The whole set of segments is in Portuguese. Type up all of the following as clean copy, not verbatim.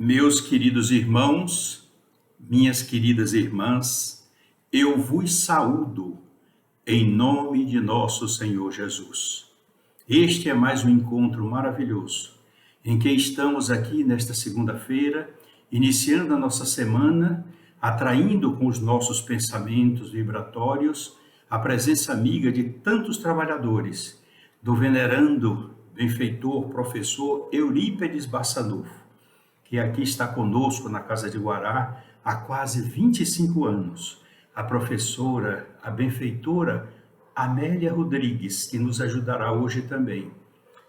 Meus queridos irmãos, minhas queridas irmãs, eu vos saúdo em nome de nosso Senhor Jesus. Este é mais um encontro maravilhoso em que estamos aqui nesta segunda-feira, iniciando a nossa semana, atraindo com os nossos pensamentos vibratórios a presença amiga de tantos trabalhadores, do venerando benfeitor professor Eurípedes Barçanufo, que aqui está conosco na Casa de Guará há quase 25 anos, a professora, a benfeitora Amélia Rodrigues, que nos ajudará hoje também,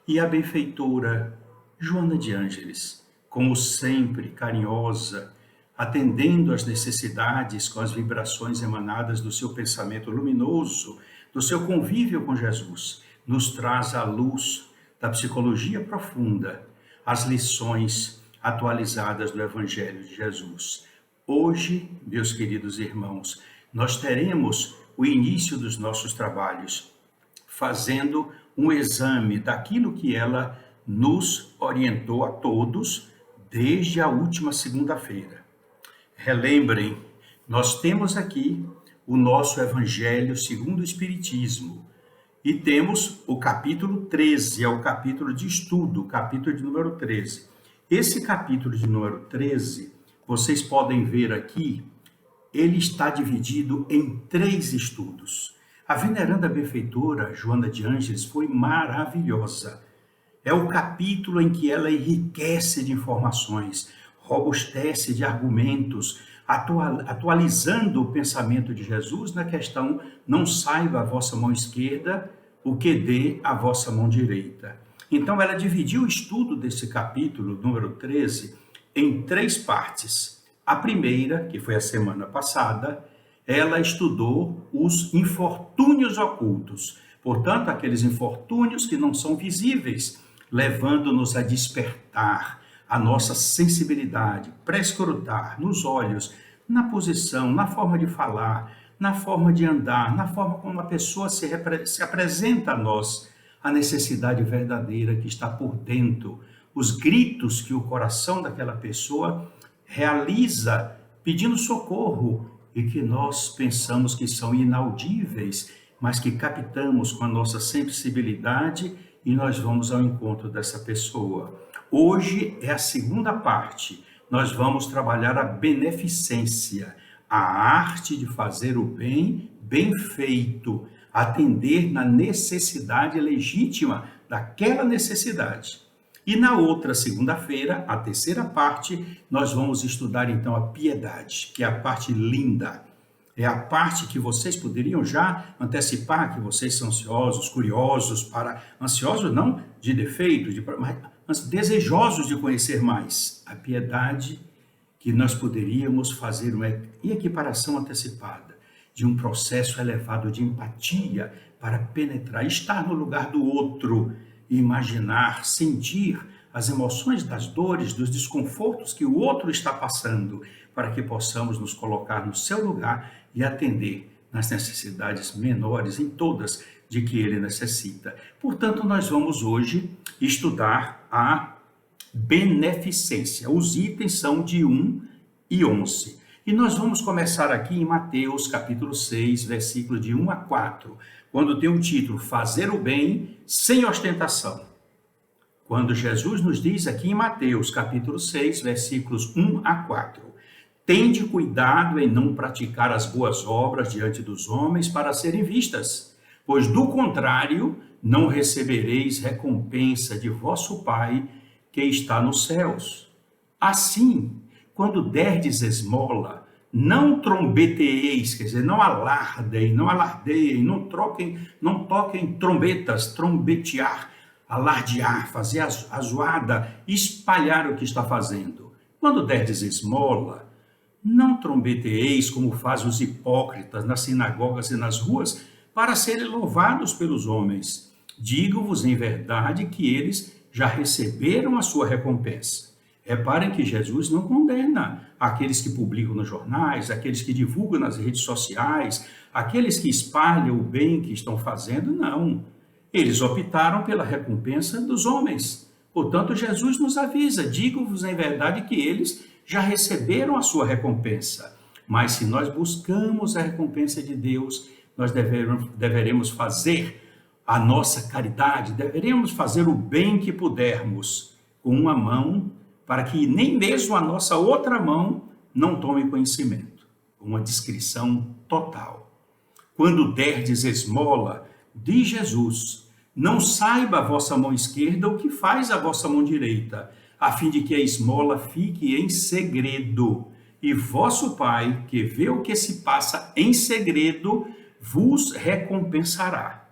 e a benfeitora Joana de Ângeles, como sempre carinhosa, atendendo às necessidades com as vibrações emanadas do seu pensamento luminoso, do seu convívio com Jesus, nos traz à luz da psicologia profunda as lições atualizadas do Evangelho de Jesus. Hoje, meus queridos irmãos, nós teremos o início dos nossos trabalhos, fazendo um exame daquilo que ela nos orientou a todos desde a última segunda-feira. Relembrem, nós temos aqui o nosso Evangelho segundo o Espiritismo e temos o capítulo 13, é o capítulo de estudo, o capítulo de número 13. Esse capítulo de número 13, vocês podem ver aqui, ele está dividido em 3 estudos. A veneranda benfeitora Joana de Ângeles foi maravilhosa. É o capítulo em que ela enriquece de informações, robustece de argumentos, atualizando o pensamento de Jesus na questão não saiba a vossa mão esquerda o que dê a vossa mão direita. Então ela dividiu o estudo desse capítulo, número 13, em 3 partes. A primeira, que foi a semana passada, ela estudou os infortúnios ocultos, portanto, aqueles infortúnios que não são visíveis, levando-nos a despertar a nossa sensibilidade, prescrutar nos olhos, na posição, na forma de falar, na forma de andar, na forma como a pessoa se apresenta a nós, a necessidade verdadeira que está por dentro, os gritos que o coração daquela pessoa realiza pedindo socorro e que nós pensamos que são inaudíveis, mas que captamos com a nossa sensibilidade e nós vamos ao encontro dessa pessoa. Hoje é a segunda parte. Nós vamos trabalhar a beneficência, a arte de fazer o bem, bem feito, atender na necessidade legítima daquela necessidade. E na outra segunda-feira, a terceira parte, nós vamos estudar então a piedade, que é a parte linda. É a parte que vocês poderiam já antecipar, que vocês são ansiosos, curiosos, ansiosos não de defeito, mas desejosos de conhecer mais. A piedade que nós poderíamos fazer uma equiparação antecipada de um processo elevado de empatia para penetrar, estar no lugar do outro, imaginar, sentir as emoções das dores, dos desconfortos que o outro está passando, para que possamos nos colocar no seu lugar e atender nas necessidades menores, em todas, de que ele necessita. Portanto, nós vamos hoje estudar a beneficência. Os itens são de 1 e 11. E nós vamos começar aqui em Mateus, capítulo 6, versículos de 1 a 4, quando tem o título Fazer o Bem Sem Ostentação. Quando Jesus nos diz aqui em Mateus, capítulo 6, versículos 1 a 4, tende cuidado em não praticar as boas obras diante dos homens para serem vistas, pois do contrário não recebereis recompensa de vosso Pai que está nos céus. Assim, quando derdes esmola, não trombeteeis, quer dizer, não alardeiem, não toquem trombetas, trombetear, alardear, fazer a zoada, espalhar o que está fazendo. Quando derdes esmola, não trombeteeis como fazem os hipócritas nas sinagogas e nas ruas, para serem louvados pelos homens. Digo-vos em verdade que eles já receberam a sua recompensa. Reparem que Jesus não condena aqueles que publicam nos jornais, aqueles que divulgam nas redes sociais, aqueles que espalham o bem que estão fazendo, não. Eles optaram pela recompensa dos homens, Portanto, Jesus nos avisa: digo-vos em verdade que eles já receberam a sua recompensa. Mas se nós buscamos a recompensa de Deus, nós deveremos fazer a nossa caridade, deveremos fazer o bem que pudermos com uma mão, para que nem mesmo a nossa outra mão não tome conhecimento. Uma discrição total. Quando derdes esmola, diz Jesus: não saiba a vossa mão esquerda o que faz a vossa mão direita, a fim de que a esmola fique em segredo. E vosso Pai, que vê o que se passa em segredo, vos recompensará.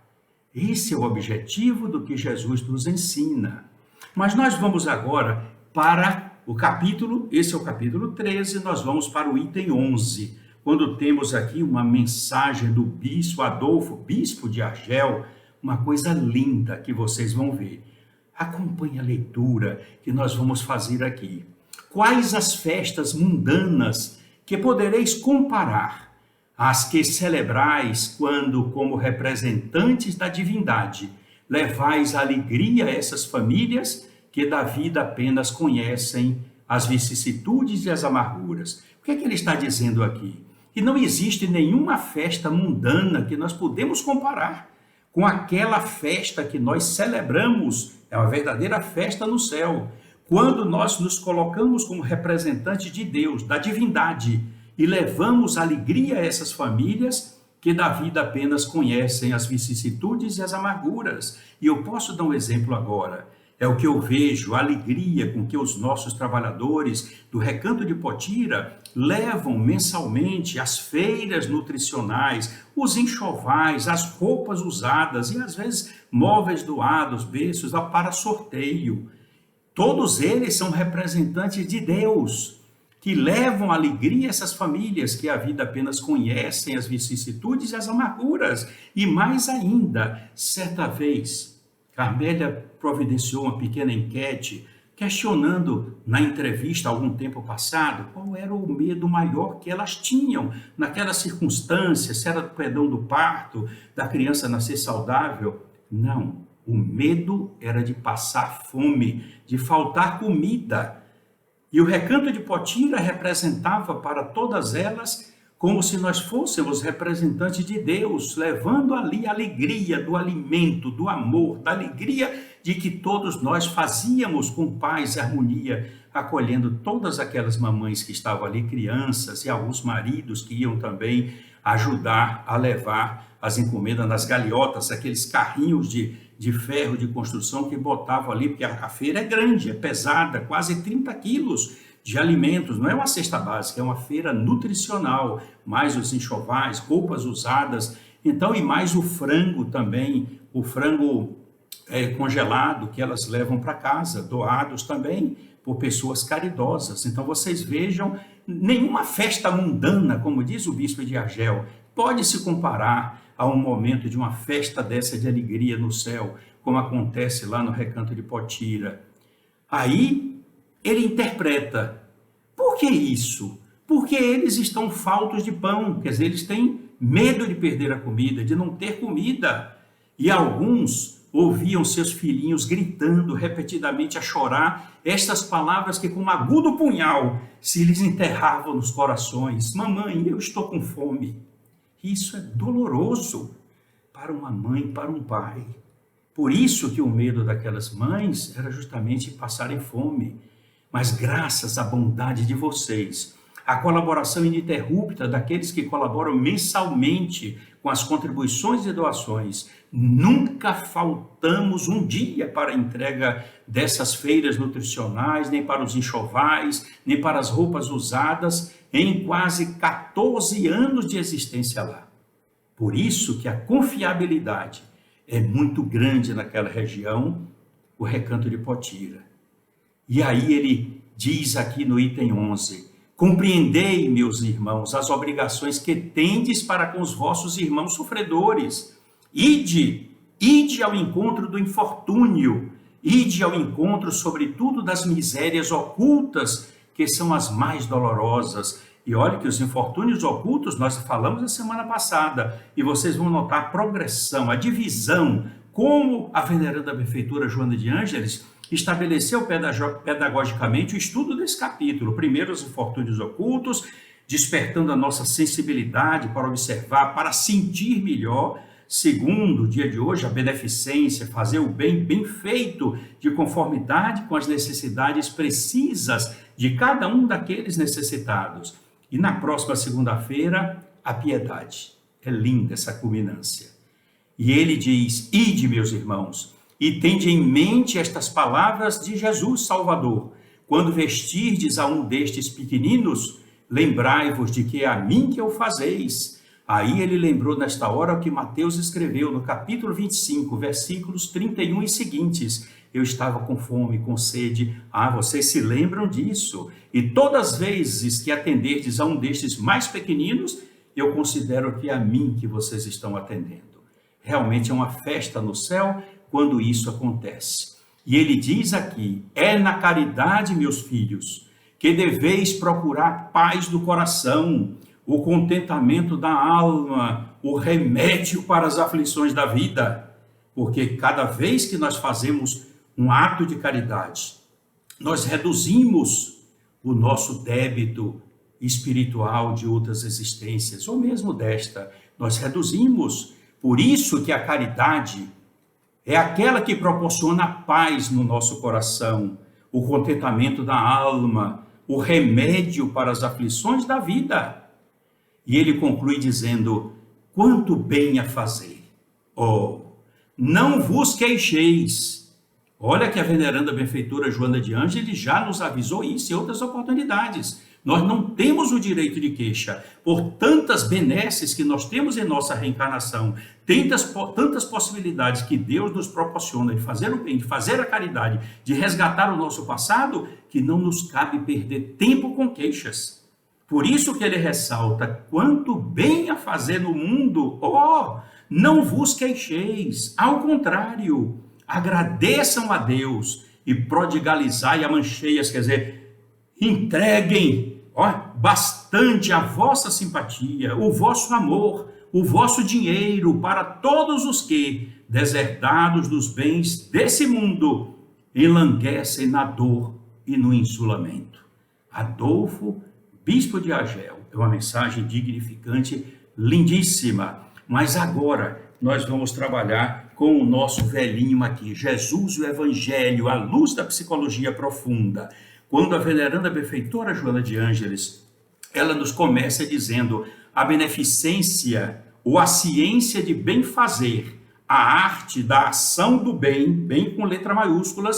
Esse é o objetivo do que Jesus nos ensina. Mas nós vamos agora para o capítulo, esse é o capítulo 13, nós vamos para o item 11, quando temos aqui uma mensagem do bispo Adolfo, bispo de Argel, uma coisa linda que vocês vão ver. Acompanhe a leitura que nós vamos fazer aqui. Quais as festas mundanas que podereis comparar às que celebrais quando, como representantes da divindade, levais alegria a essas famílias que da vida apenas conhecem as vicissitudes e as amarguras? O que é que ele está dizendo aqui? Que não existe nenhuma festa mundana que nós podemos comparar com aquela festa que nós celebramos, é uma verdadeira festa no céu, quando nós nos colocamos como representantes de Deus, da divindade, e levamos alegria a essas famílias que da vida apenas conhecem as vicissitudes e as amarguras. E eu posso dar um exemplo agora. É o que eu vejo, a alegria com que os nossos trabalhadores do Recanto de Potira levam mensalmente as feiras nutricionais, os enxovais, as roupas usadas e às vezes móveis doados, berços para sorteio. Todos eles são representantes de Deus, que levam alegria a essas famílias que a vida apenas conhecem as vicissitudes e as amarguras. E mais ainda, certa vez, Carmélia providenciou uma pequena enquete questionando na entrevista algum tempo passado qual era o medo maior que elas tinham naquela circunstância, se era do perdão do parto, da criança nascer saudável. Não, o medo era de passar fome, de faltar comida. E o Recanto de Potira representava para todas elas como se nós fôssemos representantes de Deus, levando ali a alegria do alimento, do amor, da alegria de que todos nós fazíamos com paz e harmonia, acolhendo todas aquelas mamães que estavam ali, crianças, e alguns maridos que iam também ajudar a levar as encomendas nas galhotas, aqueles carrinhos de ferro de construção que botavam ali, porque a feira é grande, é pesada, quase 30 quilos de alimentos, não é uma cesta básica, é uma feira nutricional, mais os enxovais, roupas usadas, então, e mais o frango também, o frango congelado que elas levam para casa, doados também por pessoas caridosas. Então, vocês vejam, nenhuma festa mundana, como diz o bispo de Argel, pode se comparar a um momento de uma festa dessa de alegria no céu, como acontece lá no Recanto de Potira. Aí ele interpreta: por que isso? Porque eles estão faltos de pão, quer dizer, eles têm medo de perder a comida, de não ter comida. E alguns ouviam seus filhinhos gritando repetidamente a chorar estas palavras que, com um agudo punhal, se lhes enterravam nos corações: mamãe, eu estou com fome. Isso é doloroso para uma mãe, para um pai. Por isso que o medo daquelas mães era justamente passarem fome. Mas graças à bondade de vocês, à colaboração ininterrupta daqueles que colaboram mensalmente com as contribuições e doações, nunca faltamos um dia para a entrega dessas feiras nutricionais, nem para os enxovais, nem para as roupas usadas, em quase 14 anos de existência lá. Por isso que a confiabilidade é muito grande naquela região, o Recanto de Potira. E aí ele diz aqui no item 11: compreendei, meus irmãos, as obrigações que tendes para com os vossos irmãos sofredores. Ide ao encontro do infortúnio, ide ao encontro, sobretudo, das misérias ocultas, que são as mais dolorosas. E olha que os infortúnios ocultos nós falamos na semana passada, e vocês vão notar a progressão, a divisão como a veneranda benfeitora Joana de Ângeles estabeleceu pedagogicamente o estudo desse capítulo. Primeiro, os infortúnios ocultos, despertando a nossa sensibilidade para observar, para sentir melhor. Segundo, o dia de hoje, a beneficência, fazer o bem bem feito, de conformidade com as necessidades precisas de cada um daqueles necessitados. E na próxima segunda-feira, a piedade. É linda essa culminância. E ele diz: ide, meus irmãos, e tende em mente estas palavras de Jesus Salvador. Quando vestirdes a um destes pequeninos, lembrai-vos de que é a mim que o fazeis. Aí ele lembrou nesta hora o que Mateus escreveu no capítulo 25, versículos 31 e seguintes. Eu estava com fome, com sede. Vocês se lembram disso? E todas as vezes que atenderdes a um destes mais pequeninos, eu considero que é a mim que vocês estão atendendo. Realmente é uma festa no céu quando isso acontece. E ele diz aqui: é na caridade, meus filhos, que deveis procurar paz do coração, o contentamento da alma, o remédio para as aflições da vida. Porque cada vez que nós fazemos um ato de caridade, nós reduzimos o nosso débito espiritual de outras existências, ou mesmo desta, nós reduzimos. Por isso que a caridade é aquela que proporciona a paz no nosso coração, o contentamento da alma, o remédio para as aflições da vida. E ele conclui dizendo: quanto bem a fazer. Não vos queixeis. Olha que a veneranda benfeitora Joana de Ângeles já nos avisou isso em outras oportunidades. Nós não temos o direito de queixa por tantas benesses que nós temos em nossa reencarnação, tantas possibilidades que Deus nos proporciona de fazer o bem, de fazer a caridade, de resgatar o nosso passado, que não nos cabe perder tempo com queixas. Por isso que ele ressalta: quanto bem a fazer no mundo, não vos queixeis, ao contrário, agradeçam a Deus e prodigalizai a mancheias, quer dizer, entreguem bastante a vossa simpatia, o vosso amor, o vosso dinheiro para todos os que, deserdados dos bens desse mundo, enlanguecem na dor e no insulamento. Adolfo, bispo de Argel. É uma mensagem dignificante, lindíssima. Mas agora nós vamos trabalhar com o nosso velhinho aqui, Jesus, o Evangelho, à luz da psicologia profunda. Quando a veneranda benfeitora Joana de Ângeles, ela nos começa dizendo: a beneficência ou a ciência de bem fazer, a arte da ação do bem, bem com letra maiúscula,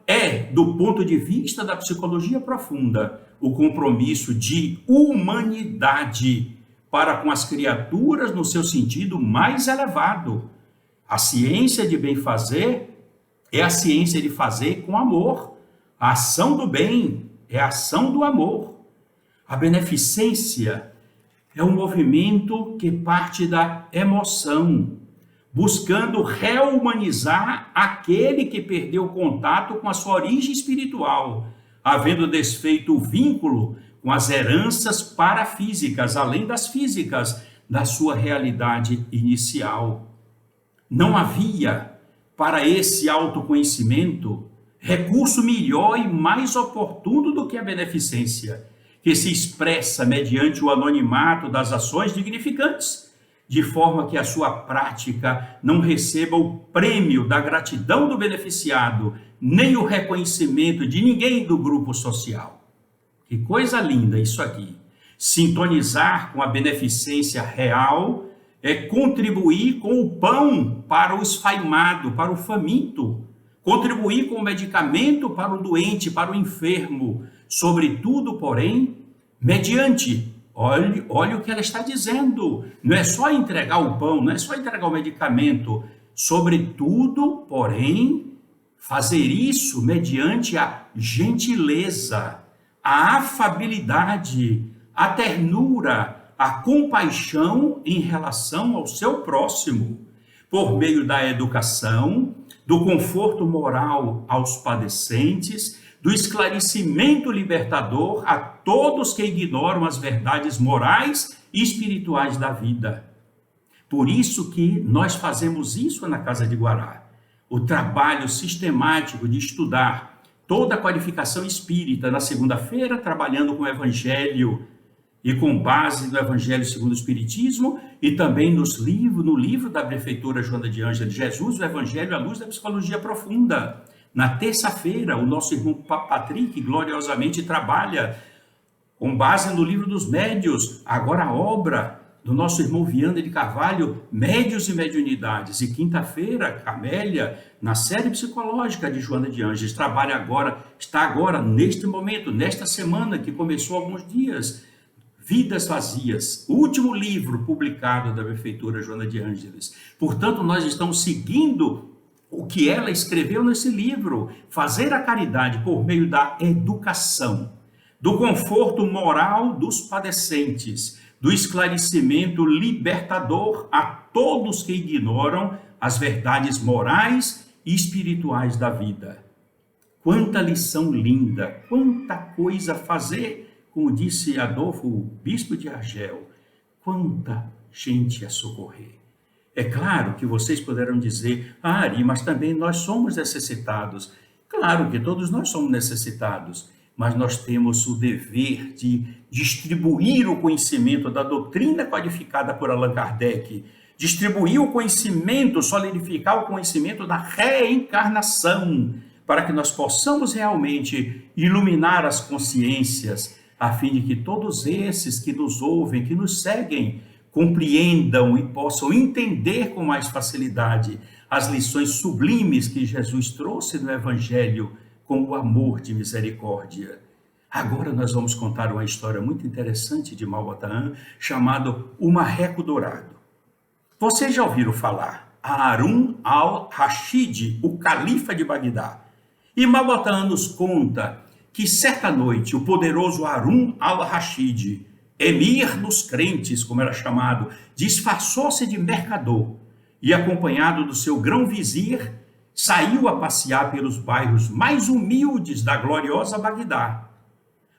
é, do ponto de vista da psicologia profunda, o compromisso de humanidade para com as criaturas no seu sentido mais elevado. A ciência de bem fazer é a ciência de fazer com amor. A ação do bem é a ação do amor. A beneficência é um movimento que parte da emoção, buscando rehumanizar aquele que perdeu contato com a sua origem espiritual, havendo desfeito o vínculo com as heranças parafísicas, além das físicas, da sua realidade inicial. Não havia, para esse autoconhecimento, recurso melhor e mais oportuno do que a beneficência, que se expressa mediante o anonimato das ações dignificantes, de forma que a sua prática não receba o prêmio da gratidão do beneficiado, nem o reconhecimento de ninguém do grupo social. Que coisa linda isso aqui. Sintonizar com a beneficência real é contribuir com o pão para o esfaimado, para o faminto, contribuir com o medicamento para o doente, para o enfermo, sobretudo, porém, mediante, olhe o que ela está dizendo, não é só entregar o pão, não é só entregar o medicamento, sobretudo, porém, fazer isso mediante a gentileza, a afabilidade, a ternura, a compaixão em relação ao seu próximo, por meio da educação, do conforto moral aos padecentes, do esclarecimento libertador a todos que ignoram as verdades morais e espirituais da vida. Por isso que nós fazemos isso na Casa de Guará. O trabalho sistemático de estudar toda a qualificação espírita na segunda-feira, trabalhando com o Evangelho e com base no Evangelho segundo o Espiritismo, e também no livro da Prefeitura Joana de Ângeles, Jesus, o Evangelho à luz da psicologia profunda. Na terça-feira, o nosso irmão Patrick gloriosamente trabalha com base no livro dos médios, agora a obra do nosso irmão Viana de Carvalho, Médios e Mediunidades. E quinta-feira, Camélia, na série psicológica de Joana de Ângeles, está agora, neste momento, nesta semana que começou há alguns dias, Vidas Vazias, o último livro publicado da Prefeitura Joana de Ângeles. Portanto, nós estamos seguindo o que ela escreveu nesse livro, fazer a caridade por meio da educação, do conforto moral dos padecentes, do esclarecimento libertador a todos que ignoram as verdades morais e espirituais da vida. Quanta lição linda, quanta coisa a fazer, como disse Adolfo, o bispo de Argel, quanta gente a socorrer. É claro que vocês poderão dizer, Ari, mas também nós somos necessitados. Claro que todos nós somos necessitados, mas nós temos o dever de distribuir o conhecimento da doutrina codificada por Allan Kardec, distribuir o conhecimento, solidificar o conhecimento da reencarnação, para que nós possamos realmente iluminar as consciências, a fim de que todos esses que nos ouvem, que nos seguem, compreendam e possam entender com mais facilidade as lições sublimes que Jesus trouxe no Evangelho com o amor de misericórdia. Agora nós vamos contar uma história muito interessante de Malbataan, chamado O Marreco Dourado. Vocês já ouviram falar? Harun al-Rashid, o califa de Bagdá. E Malbataan nos conta que certa noite o poderoso Harun al-Rashid, emir dos crentes, como era chamado, disfarçou-se de mercador e, acompanhado do seu grão-vizir, saiu a passear pelos bairros mais humildes da gloriosa Bagdá.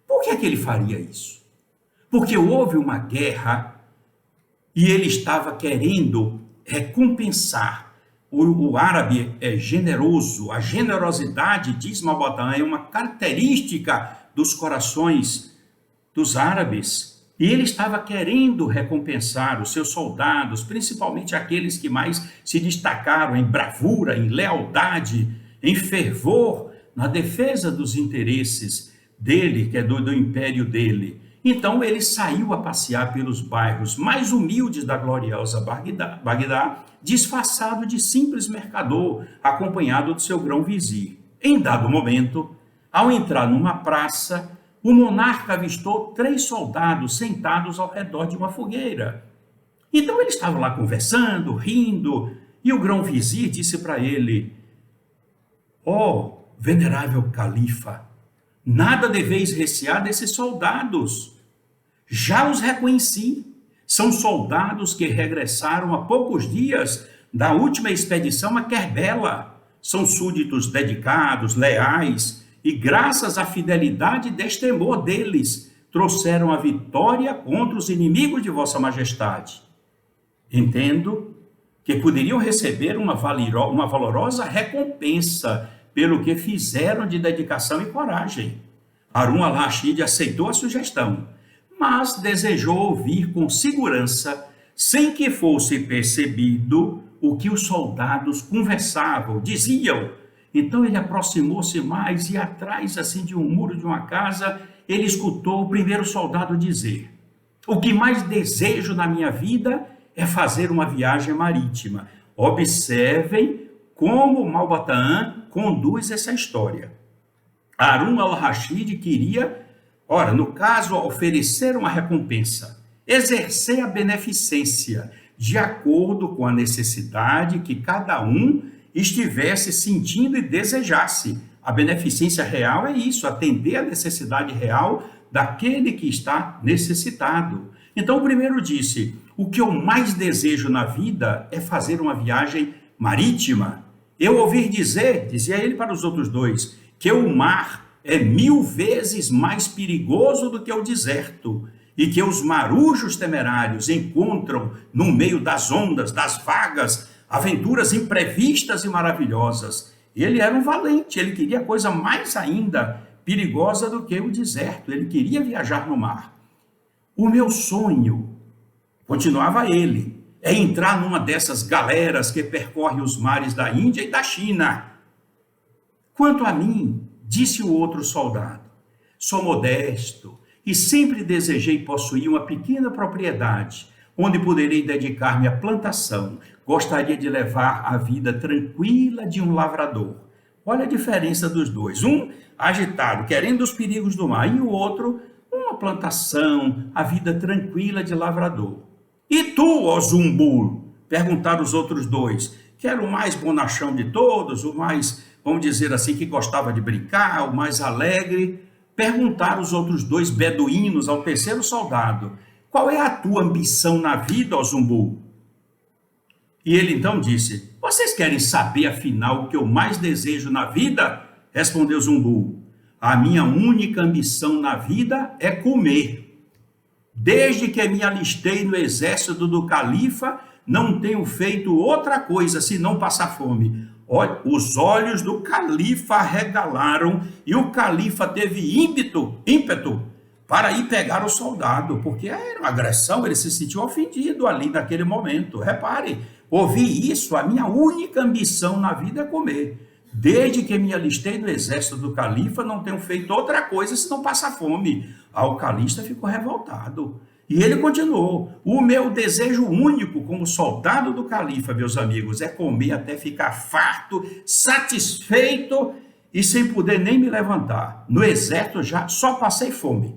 Por que é que ele faria isso? Porque houve uma guerra e ele estava querendo recompensar. O árabe é generoso, a generosidade, diz Malbataan, é uma característica dos corações dos árabes. E ele estava querendo recompensar os seus soldados, principalmente aqueles que mais se destacaram em bravura, em lealdade, em fervor, na defesa dos interesses dele, que é do império dele. Então ele saiu a passear pelos bairros mais humildes da gloriosa Bagdá, disfarçado de simples mercador, acompanhado do seu grão-vizir. Em dado momento, ao entrar numa praça, o monarca avistou 3 soldados sentados ao redor de uma fogueira. Então eles estavam lá conversando, rindo, e o grão-vizir disse para ele: ó, venerável califa, nada deveis recear desses soldados. Já os reconheci. São soldados que regressaram há poucos dias da última expedição a Kerbela. São súditos dedicados, leais, e graças à fidelidade e destemor deles, trouxeram a vitória contra os inimigos de Vossa Majestade. Entendo que poderiam receber uma valorosa recompensa pelo que fizeram de dedicação e coragem. Harun al-Rashid aceitou a sugestão, mas desejou ouvir com segurança, sem que fosse percebido, o que os soldados conversavam, diziam. Então ele aproximou-se mais e atrás assim de um muro de uma casa, ele escutou o primeiro soldado dizer: o que mais desejo na minha vida é fazer uma viagem marítima. Observem como Malbataan conduz essa história. Harun al-Rashid queria, no caso, oferecer uma recompensa, exercer a beneficência de acordo com a necessidade que cada um estivesse sentindo e desejasse. A beneficência real é isso, atender a necessidade real daquele que está necessitado. Então o primeiro disse: o que eu mais desejo na vida é fazer uma viagem marítima. Eu ouvi dizer, dizia ele para os outros 2, que o mar é 1000 vezes mais perigoso do que o deserto, e que os marujos temerários encontram no meio das ondas, das vagas, aventuras imprevistas e maravilhosas. Ele era um valente, ele queria coisa mais ainda perigosa do que o deserto, ele queria viajar no mar. O meu sonho, continuava ele, é entrar numa dessas galeras que percorre os mares da Índia e da China. Quanto a mim, disse o outro soldado, sou modesto e sempre desejei possuir uma pequena propriedade, onde poderei dedicar-me à plantação. Gostaria de levar a vida tranquila de um lavrador. Olha a diferença dos dois. Um agitado, querendo os perigos do mar, e o outro, uma plantação, a vida tranquila de lavrador. E tu, ó Zumbu? Perguntaram os outros dois. Que era o mais bonachão de todos, o mais, vamos dizer assim, que gostava de brincar, o mais alegre. Perguntaram os outros dois beduínos ao terceiro soldado: qual é a tua ambição na vida, ó Zumbu? E ele então disse: vocês querem saber afinal o que eu mais desejo na vida? Respondeu Zumbu: a minha única ambição na vida é comer. Desde que me alistei no exército do califa, não tenho feito outra coisa senão passar fome. Os olhos do califa arregalaram e o califa teve ímpeto para ir pegar o soldado, porque era uma agressão, ele se sentiu ofendido ali naquele momento. Repare, ouvi isso, a minha única ambição na vida é comer. Desde que me alistei no exército do califa, não tenho feito outra coisa senão passar fome. O califa ficou revoltado. E ele continuou: o meu desejo único como soldado do califa, meus amigos, é comer até ficar farto, satisfeito e sem poder nem me levantar. No exército já só passei fome.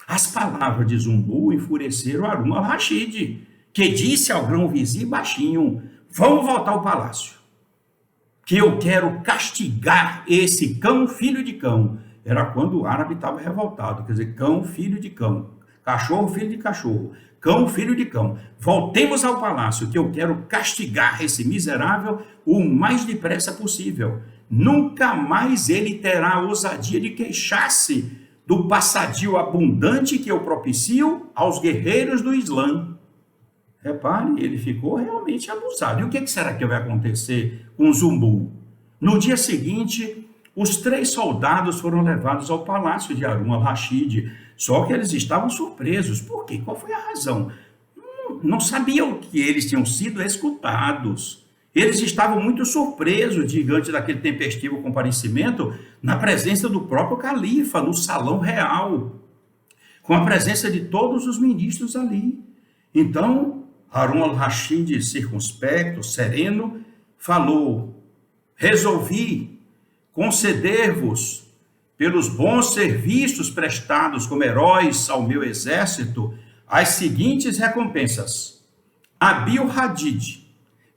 As palavras de Zumbu enfureceram Harun al-Rashid, que disse ao grão-vizir baixinho: vamos voltar ao palácio, que eu quero castigar esse cão filho de cão. Era quando o árabe estava revoltado, quer dizer, cão filho de cão. Cachorro, filho de cachorro. Cão, filho de cão. Voltemos ao palácio, que eu quero castigar esse miserável o mais depressa possível. Nunca mais ele terá a ousadia de queixar-se do passadio abundante que eu propicio aos guerreiros do Islã. Repare, ele ficou realmente abusado. E o que será que vai acontecer com Zumbu? No dia seguinte, os 3 soldados foram levados ao palácio de Harun al-Rashid. Só que eles estavam surpresos. Por quê? Qual foi a razão? Não sabiam que eles tinham sido escutados. Eles estavam muito surpresos diante daquele tempestivo comparecimento na presença do próprio califa, no salão real, com a presença de todos os ministros ali. Então, Harun al-Rashid, circunspecto, sereno, falou: resolvi conceder-vos, pelos bons serviços prestados como heróis ao meu exército, as seguintes recompensas. Abil Hadid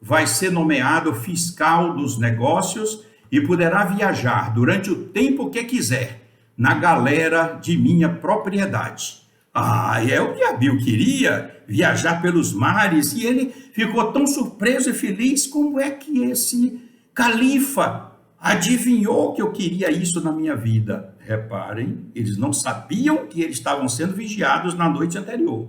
vai ser nomeado fiscal dos negócios e poderá viajar durante o tempo que quiser na galera de minha propriedade. É o que Abil queria, viajar pelos mares, e ele ficou tão surpreso e feliz. Como é que esse califa adivinhou que eu queria isso na minha vida? Reparem, eles não sabiam que eles estavam sendo vigiados na noite anterior.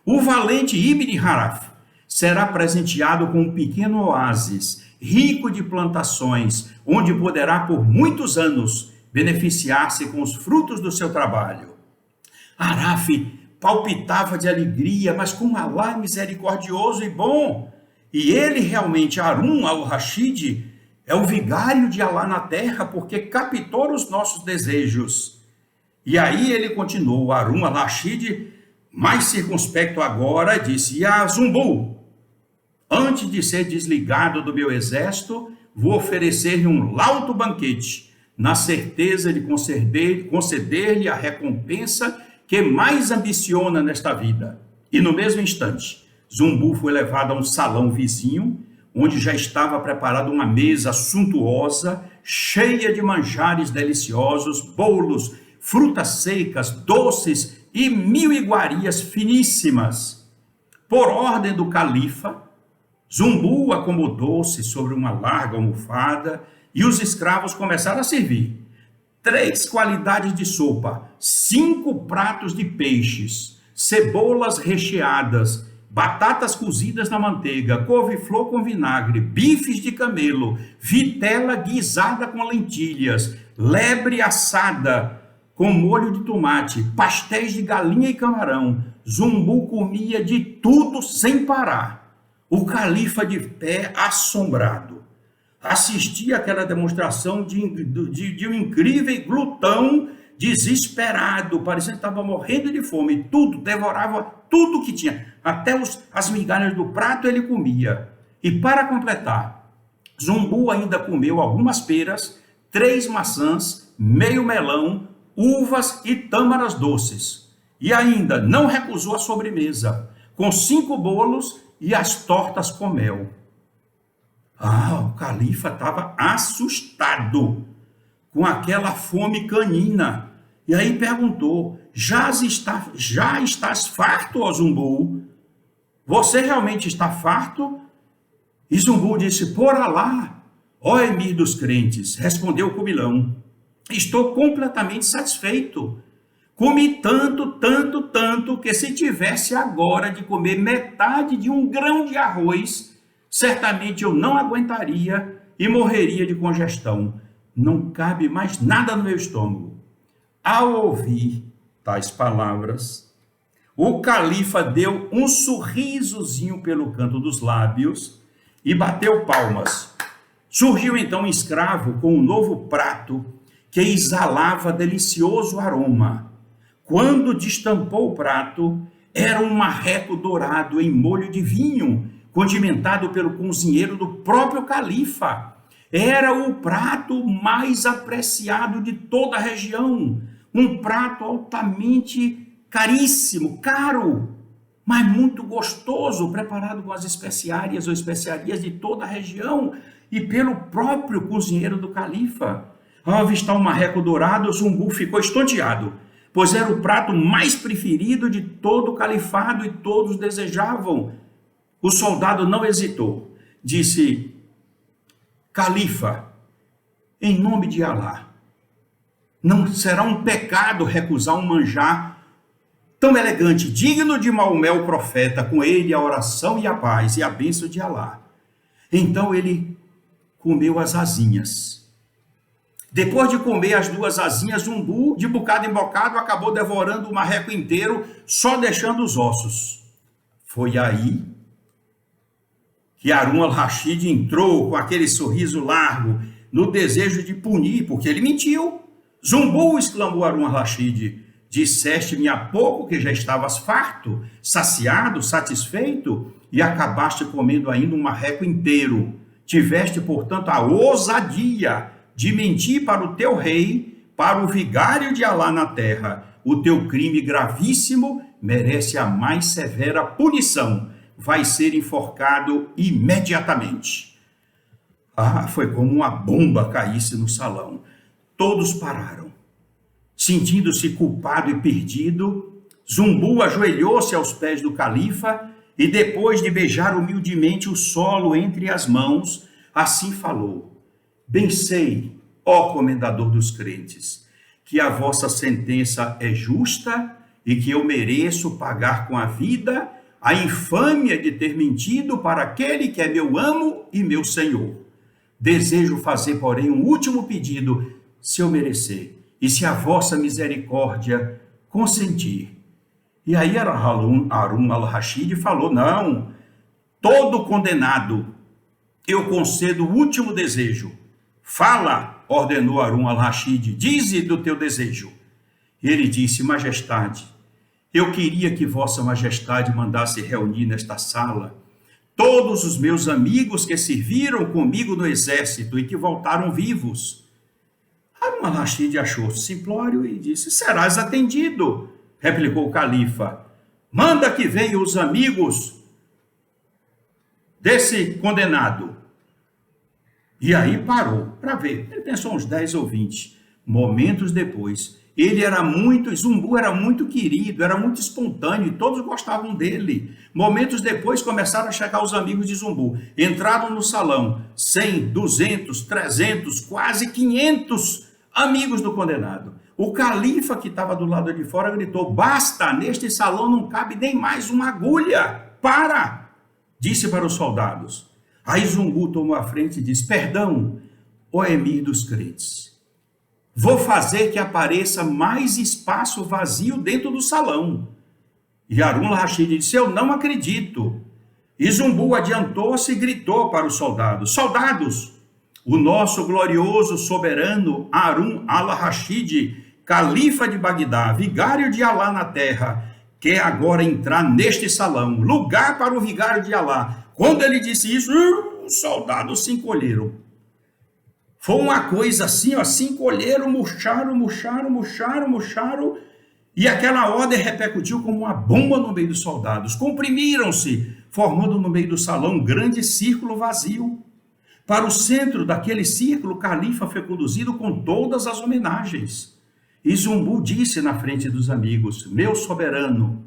O valente Ibn Haraf será presenteado com um pequeno oásis, rico de plantações, onde poderá por muitos anos beneficiar-se com os frutos do seu trabalho. Haraf palpitava de alegria, mas como Alá é misericordioso e bom, e ele realmente, Harun al-Rashid, é o vigário de Alá na terra, porque captou os nossos desejos. E aí ele continuou, Harun al-Rashid, mais circunspecto agora, disse: Zumbu, antes de ser desligado do meu exército, vou oferecer-lhe um lauto banquete, na certeza de conceder-lhe a recompensa que mais ambiciona nesta vida. E no mesmo instante, Zumbu foi levado a um salão vizinho, onde já estava preparada uma mesa suntuosa, cheia de manjares deliciosos, bolos, frutas secas, doces e 1000 iguarias finíssimas. Por ordem do califa, Zumbu acomodou-se sobre uma larga almofada e os escravos começaram a servir 3 qualidades de sopa, 5 pratos de peixes, cebolas recheadas, batatas cozidas na manteiga, couve-flor com vinagre, bifes de camelo, vitela guisada com lentilhas, lebre assada com molho de tomate, pastéis de galinha e camarão. Zumbu comia de tudo sem parar. O califa de pé, assombrado, assistia àquela demonstração de um incrível glutão desesperado, parecendo que estava morrendo de fome, tudo, devorava tudo que tinha, até as migalhas do prato ele comia. E para completar, Zumbu ainda comeu algumas peras, 3 maçãs, meio melão, uvas e tâmaras doces. E ainda não recusou a sobremesa, com 5 bolos e as tortas com mel. O califa estava assustado com aquela fome canina. E aí perguntou: já estás farto, ó Zumbu? Você realmente está farto? E Zumbu disse: por Alá, ó emir dos crentes, respondeu o comilão, estou completamente satisfeito. Comi tanto, tanto, tanto, que se tivesse agora de comer metade de um grão de arroz, certamente eu não aguentaria e morreria de congestão. Não cabe mais nada no meu estômago. Ao ouvir tais palavras, o califa deu um sorrisozinho pelo canto dos lábios e bateu palmas. Surgiu então um escravo com um novo prato que exalava delicioso aroma. Quando destampou o prato, era um marreco dourado em molho de vinho, condimentado pelo cozinheiro do próprio califa. Era o prato mais apreciado de toda a região, um prato altamente caríssimo, caro, mas muito gostoso, preparado com as especiarias ou especiarias de toda a região e pelo próprio cozinheiro do califa. Ao avistar o marreco dourado, Zumbu ficou estonteado, pois era o prato mais preferido de todo o califado e todos desejavam. O soldado não hesitou, disse: califa, em nome de Alá, não será um pecado recusar um manjar tão elegante, digno de Maomé o profeta, com ele a oração e a paz e a bênção de Alá. Então ele comeu as asinhas. Depois de comer as 2 asinhas, Zumbu, de bocado em bocado, acabou devorando o marreco inteiro, só deixando os ossos. Foi aí que Harun al-Rashid entrou com aquele sorriso largo, no desejo de punir, porque ele mentiu. Zumbu, exclamou Harun al-Rashid, disseste-me há pouco que já estavas farto, saciado, satisfeito, e acabaste comendo ainda um marreco inteiro. Tiveste, portanto, a ousadia de mentir para o teu rei, para o vigário de Alá na terra. O teu crime gravíssimo merece a mais severa punição. Vai ser enforcado imediatamente. Foi como uma bomba caísse no salão. Todos pararam. Sentindo-se culpado e perdido, Zumbu ajoelhou-se aos pés do califa e, depois de beijar humildemente o solo entre as mãos, assim falou: bem sei, ó comendador dos crentes, que a vossa sentença é justa e que eu mereço pagar com a vida a infâmia de ter mentido para aquele que é meu amo e meu senhor. Desejo fazer, porém, um último pedido, se eu merecer, e se a vossa misericórdia consentir. E aí Harun al-Rashid falou: não, todo condenado, eu concedo o último desejo. Fala, ordenou Harun al-Rashid, dize do teu desejo. Ele disse: majestade, eu queria que vossa majestade mandasse reunir nesta sala todos os meus amigos que serviram comigo no exército e que voltaram vivos. Harun al-Rashid achou simplório e disse: serás atendido, replicou o califa. Manda que venham os amigos desse condenado. E aí parou para ver. Ele pensou uns 10 ou 20. Momentos depois, Zumbu era muito querido, era muito espontâneo e todos gostavam dele. Momentos depois começaram a chegar os amigos de Zumbu. Entraram no salão 100, 200, 300, quase 500 amigos do condenado. O califa que estava do lado de fora gritou: basta, neste salão não cabe nem mais uma agulha. Para! Disse para os soldados. Aí Zumbu tomou a frente e disse: perdão, ó emir dos crentes. Vou fazer que apareça mais espaço vazio dentro do salão. E Harun al-Rashid disse: eu não acredito. E Zumbu adiantou-se e gritou para os soldados: soldados, o nosso glorioso soberano Harun al-Rashid, califa de Bagdá, vigário de Alá na terra, quer agora entrar neste salão, lugar para o vigário de Alá. Quando ele disse isso, os soldados se encolheram. Foi uma coisa assim, ó, se encolheram, murcharam, e aquela ordem repercutiu como uma bomba no meio dos soldados. Comprimiram-se, formando no meio do salão um grande círculo vazio. Para o centro daquele círculo, o califa foi conduzido com todas as homenagens. E Zumbu disse na frente dos amigos: meu soberano,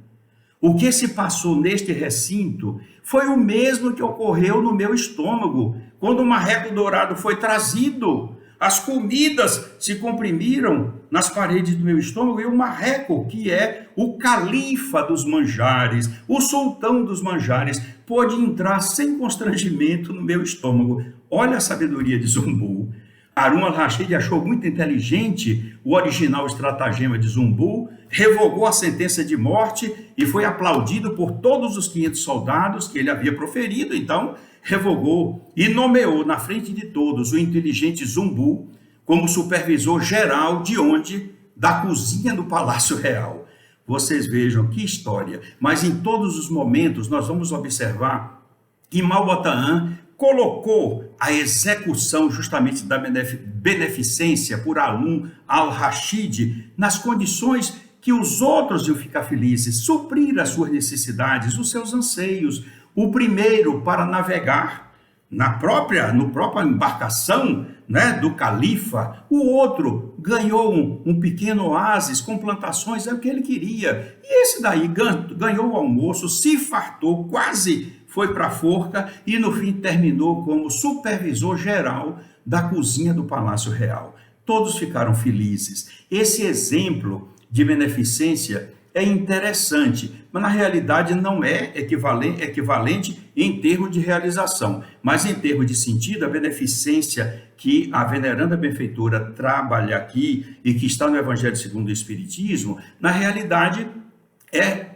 o que se passou neste recinto foi o mesmo que ocorreu no meu estômago, quando o marreco dourado foi trazido. As comidas se comprimiram nas paredes do meu estômago e o marreco, que é o califa dos manjares, o sultão dos manjares, pôde entrar sem constrangimento no meu estômago. Olha a sabedoria de Zumbu. Harun al-Rashid achou muito inteligente o original estratagema de Zumbu, revogou a sentença de morte e foi aplaudido por todos os 500 soldados que ele havia proferido. Então, revogou e nomeou na frente de todos o inteligente Zumbu como supervisor geral de onde? Da cozinha do Palácio Real. Vocês vejam que história. Mas em todos os momentos nós vamos observar que Malbotaan colocou a execução justamente da beneficência por Harun al-Rashid nas condições que os outros iam ficar felizes, suprir as suas necessidades, os seus anseios. O primeiro para navegar no própria embarcação, né, do califa. O outro ganhou um pequeno oásis com plantações, é o que ele queria. E esse daí ganhou o almoço, se fartou, quase foi para a forca e no fim terminou como supervisor geral da cozinha do Palácio Real. Todos ficaram felizes. Esse exemplo de beneficência é interessante, mas na realidade não é equivalente em termos de realização, mas em termos de sentido, a beneficência que a veneranda benfeitora trabalha aqui e que está no Evangelho segundo o Espiritismo, na realidade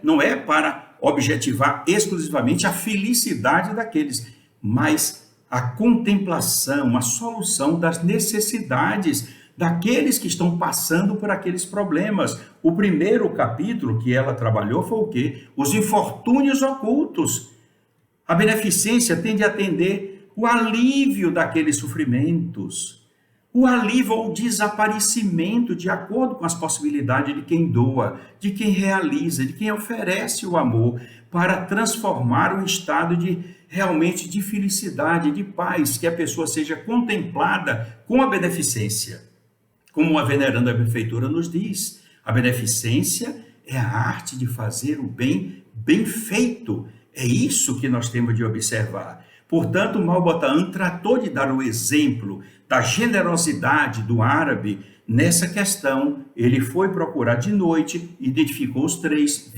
não é para objetivar exclusivamente a felicidade daqueles, mas a contemplação, a solução das necessidades daqueles que estão passando por aqueles problemas. O primeiro capítulo que ela trabalhou foi o quê? Os infortúnios ocultos. A beneficência tende a atender o alívio daqueles sofrimentos, o alívio ou desaparecimento de acordo com as possibilidades de quem doa, de quem realiza, de quem oferece o amor para transformar um estado realmente de felicidade, de paz, que a pessoa seja contemplada com a beneficência. Como a veneranda benfeitora nos diz, a beneficência é a arte de fazer o bem bem feito. É isso que nós temos de observar. Portanto, Malbotaan tratou de dar o exemplo da generosidade do árabe nessa questão. Ele foi procurar de noite, identificou os três,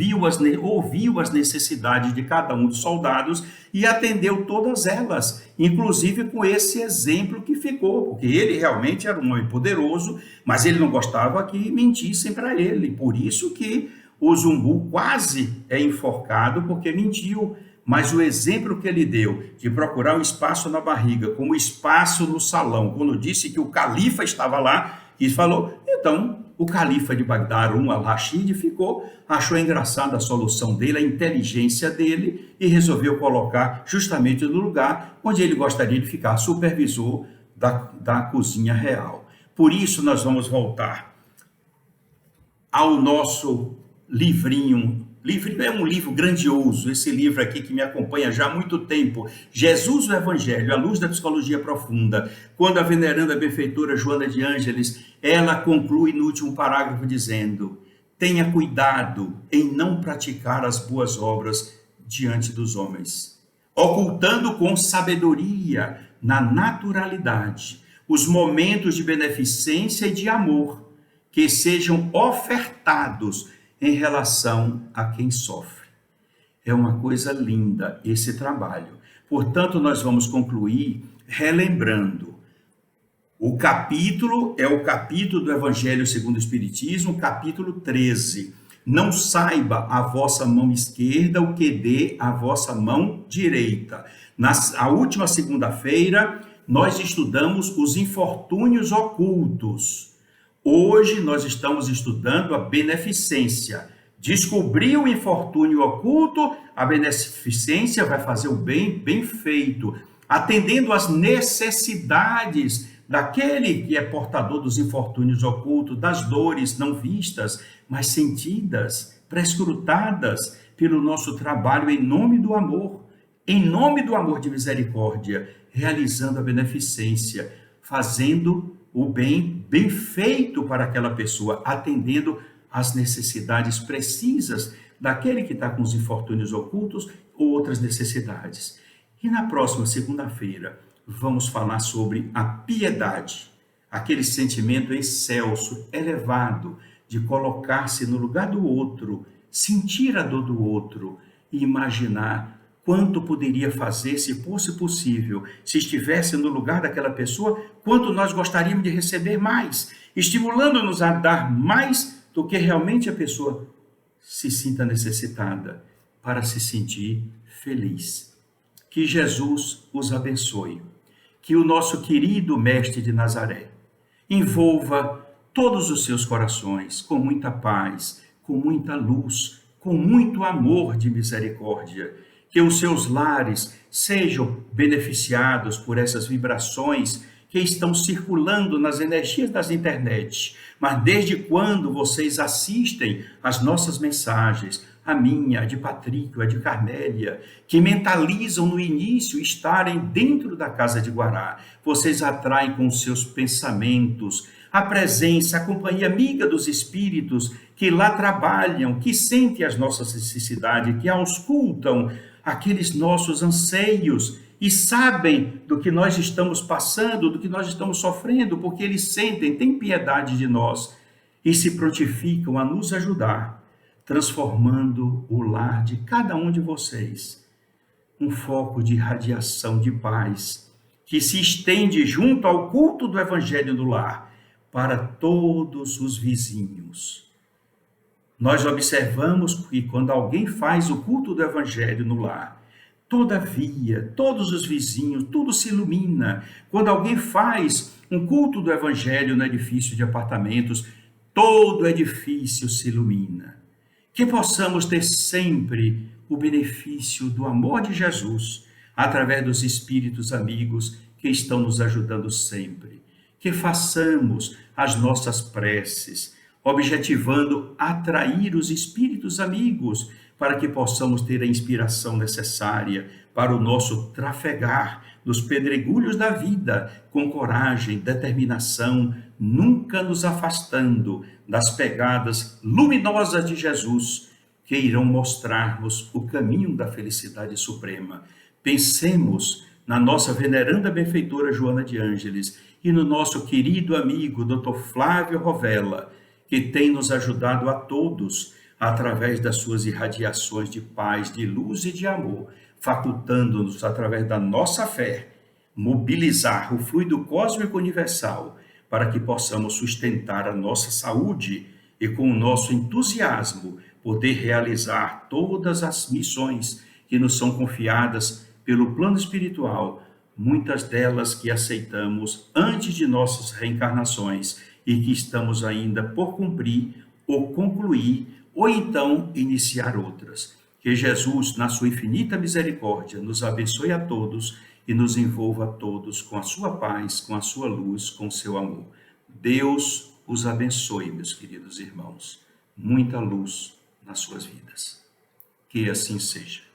ouviu as necessidades de cada um dos soldados e atendeu todas elas, inclusive com esse exemplo que ficou, porque ele realmente era um homem poderoso, mas ele não gostava que mentissem para ele. Por isso que o Zumbu quase é enforcado porque mentiu. Mas o exemplo que ele deu de procurar um espaço na barriga, como espaço no salão, quando disse que o califa estava lá, e falou, então o califa de Bagdá, Harun al-Rashid, achou engraçada a solução dele, a inteligência dele, e resolveu colocar justamente no lugar onde ele gostaria de ficar, supervisor da cozinha real. Por isso nós vamos voltar ao nosso livrinho. É um livro grandioso, esse livro aqui que me acompanha já há muito tempo, Jesus o Evangelho, a luz da psicologia profunda. Quando a veneranda benfeitora Joana de Ângeles, ela conclui no último parágrafo dizendo: tenha cuidado em não praticar as boas obras diante dos homens, ocultando com sabedoria, na naturalidade, os momentos de beneficência e de amor, que sejam ofertados em relação a quem sofre. É uma coisa linda esse trabalho. Portanto, nós vamos concluir relembrando. O capítulo é o capítulo do Evangelho segundo o Espiritismo, capítulo 13. Não saiba a vossa mão esquerda o que dê a vossa mão direita. A última segunda-feira, nós estudamos os infortúnios ocultos. Hoje, nós estamos estudando a beneficência. Descobrir o infortúnio oculto, a beneficência vai fazer o bem bem feito, atendendo às necessidades daquele que é portador dos infortúnios ocultos, das dores não vistas, mas sentidas, prescrutadas pelo nosso trabalho em nome do amor de misericórdia, realizando a beneficência, fazendo o bem bem feito para aquela pessoa, atendendo às necessidades precisas daquele que está com os infortúnios ocultos ou outras necessidades. E na próxima segunda-feira, vamos falar sobre a piedade, aquele sentimento excelso, elevado, de colocar-se no lugar do outro, sentir a dor do outro e imaginar quanto poderia fazer se fosse possível, se estivesse no lugar daquela pessoa, quanto nós gostaríamos de receber mais, estimulando-nos a dar mais do que realmente a pessoa se sinta necessitada para se sentir feliz. Que Jesus os abençoe. Que o nosso querido Mestre de Nazaré envolva todos os seus corações com muita paz, com muita luz, com muito amor de misericórdia. Que os seus lares sejam beneficiados por essas vibrações que estão circulando nas energias das internet. Mas desde quando vocês assistem às nossas mensagens, a minha, a de Patrício, a de Carmélia, que mentalizam no início estarem dentro da casa de Guará, vocês atraem com os seus pensamentos a presença, a companhia amiga dos espíritos que lá trabalham, que sentem as nossas necessidades, que auscultam aqueles nossos anseios e sabem do que nós estamos passando, do que nós estamos sofrendo, porque eles sentem, têm piedade de nós e se prontificam a nos ajudar, transformando o lar de cada um de vocês um foco de radiação de paz que se estende junto ao culto do Evangelho do lar para todos os vizinhos. Nós observamos que quando alguém faz o culto do Evangelho no lar, todavia, todos os vizinhos, tudo se ilumina. Quando alguém faz um culto do Evangelho no edifício de apartamentos, todo o edifício se ilumina. Que possamos ter sempre o benefício do amor de Jesus, através dos espíritos amigos que estão nos ajudando sempre. Que façamos as nossas preces, objetivando atrair os espíritos amigos, para que possamos ter a inspiração necessária para o nosso trafegar nos pedregulhos da vida, com coragem, determinação, nunca nos afastando das pegadas luminosas de Jesus, que irão mostrar-nos o caminho da felicidade suprema. Pensemos na nossa veneranda benfeitora Joana de Ângeles e no nosso querido amigo Dr. Flávio Rovella, que tem nos ajudado a todos através das suas irradiações de paz, de luz e de amor, facultando-nos, através da nossa fé, mobilizar o fluido cósmico universal para que possamos sustentar a nossa saúde e, com o nosso entusiasmo, poder realizar todas as missões que nos são confiadas pelo plano espiritual, muitas delas que aceitamos antes de nossas reencarnações e que estamos ainda por cumprir ou concluir, ou então iniciar outras. Que Jesus, na sua infinita misericórdia, nos abençoe a todos e nos envolva a todos com a sua paz, com a sua luz, com o seu amor. Deus os abençoe, meus queridos irmãos. Muita luz nas suas vidas. Que assim seja.